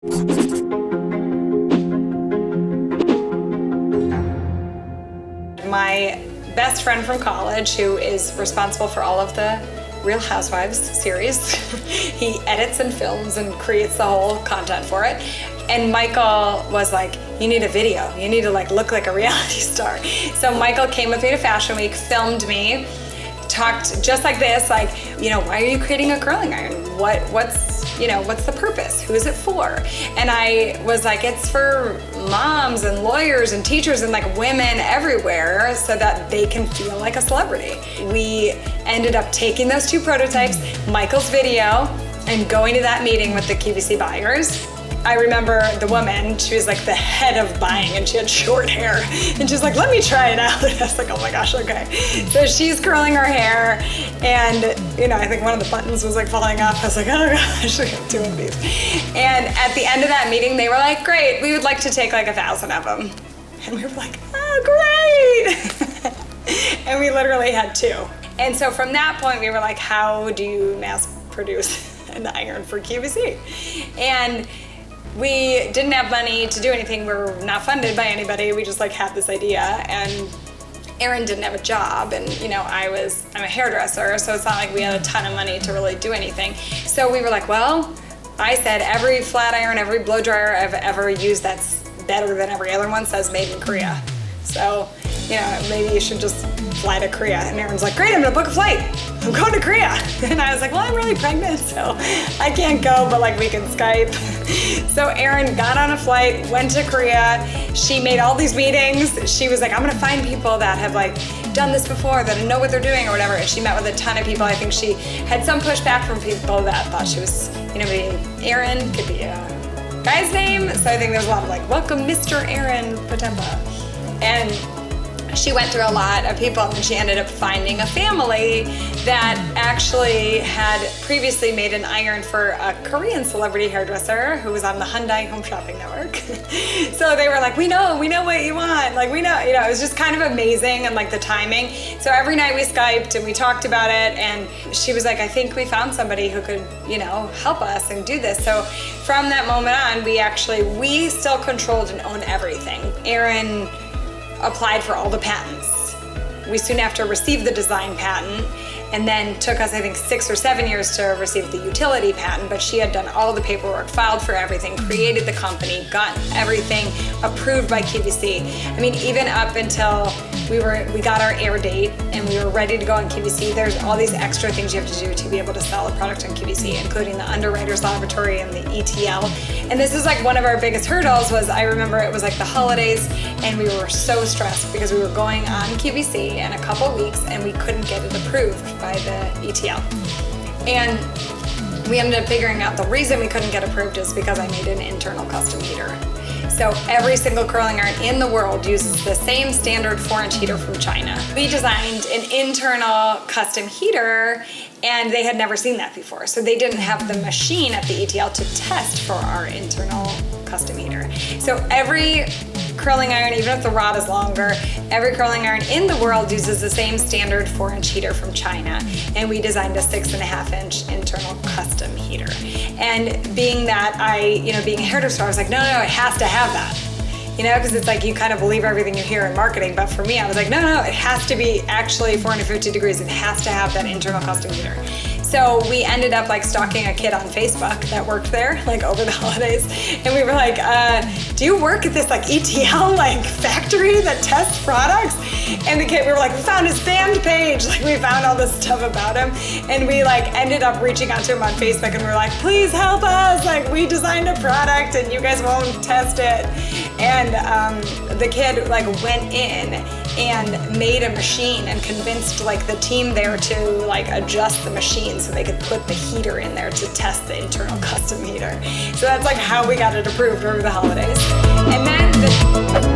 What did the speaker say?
My best friend from college, who is responsible for all of the Real Housewives series, he edits and films and creates the whole content for it. And Michael was like, you need a video. You need to look like a reality star. So Michael came with me to Fashion Week, filmed me, talked just like this, why are you creating a curling iron? What's the purpose? Who is it for? And I was like, it's for moms and lawyers and teachers and women everywhere so that they can feel like a celebrity. We ended up taking those 2 prototypes, Michael's video, and going to that meeting with the QVC buyers. I remember the woman, she was the head of buying and she had short hair. And she's like, let me try it out. And I was like, oh my gosh, okay. So she's curling her hair and, I think one of the buttons was falling off. I was like, oh gosh, I got 2 of these. And at the end of that meeting, they were like, great, we would like to take 1,000 of them. And we were like, oh, great. And we literally had 2. And so from that point, we were like, how do you mass produce an iron for QVC? And we didn't have money to do anything. We were not funded by anybody. We just had this idea, and Aaron didn't have a job, and I'm a hairdresser, so it's not like we had a ton of money to really do anything. So we were like, well, I said every flat iron, every blow dryer I've ever used that's better than every other one says made in Korea. So, maybe you should just fly to Korea. And Aaron's like, great, I'm gonna book a flight. I'm going to Korea. And I was like, well, I'm really pregnant, so I can't go, but we can Skype. So Erin got on a flight, went to Korea. She made all these meetings. She was like, I'm gonna find people that have done this before, that know what they're doing or whatever. And she met with a ton of people. I think she had some pushback from people that thought she was, maybe Aaron could be a guy's name. So I think there's a lot of welcome Mr. Aaron Potempa. And she went through a lot of people, and she ended up finding a family that actually had previously made an iron for a Korean celebrity hairdresser who was on the Hyundai Home Shopping Network. So they were like, we know what you want. We know, it was just kind of amazing, and the timing. So every night we Skyped and we talked about it, and she was like, I think we found somebody who could, help us and do this. So from that moment on, we still controlled and owned everything. Aaron applied for all the patents. We soon after received the design patent, and then took us, I think, 6 or 7 years to receive the utility patent, but she had done all the paperwork, filed for everything, created the company, got everything approved by QVC. Even up until we got our air date and we were ready to go on QVC, there's all these extra things you have to do to be able to sell a product on QVC, including the Underwriters Laboratory and the ETL. And this is one of our biggest hurdles. Was I remember it was the holidays, and we were so stressed because we were going on QVC in a couple weeks and we couldn't get it approved by the ETL. And we ended up figuring out the reason we couldn't get approved is because I made an internal custom heater. So every single curling iron in the world uses the same standard 4-inch heater from China. We designed an internal custom heater, and they had never seen that before. So they didn't have the machine at the ETL to test for our internal custom heater. So every curling iron, even if the rod is longer, every curling iron in the world uses the same standard 4-inch heater from China. And we designed a 6.5-inch internal custom heater. And being that being a hairdresser, I was like, no, it has to have that. Because it's you kind of believe everything you hear in marketing. But for me, I was like, no, it has to be actually 450 degrees. It has to have that internal custom heater. So we ended up stalking a kid on Facebook that worked there over the holidays. And we were like, do you work at this ETL factory that tests products? And the kid, we were like, we found his fan page. We found all this stuff about him. And we ended up reaching out to him on Facebook, and we were like, please help us. We designed a product and you guys won't test it. And the kid went in and made a machine and convinced the team there to adjust the machine so they could put the heater in there to test the internal custom heater. So that's how we got it approved over the holidays. And then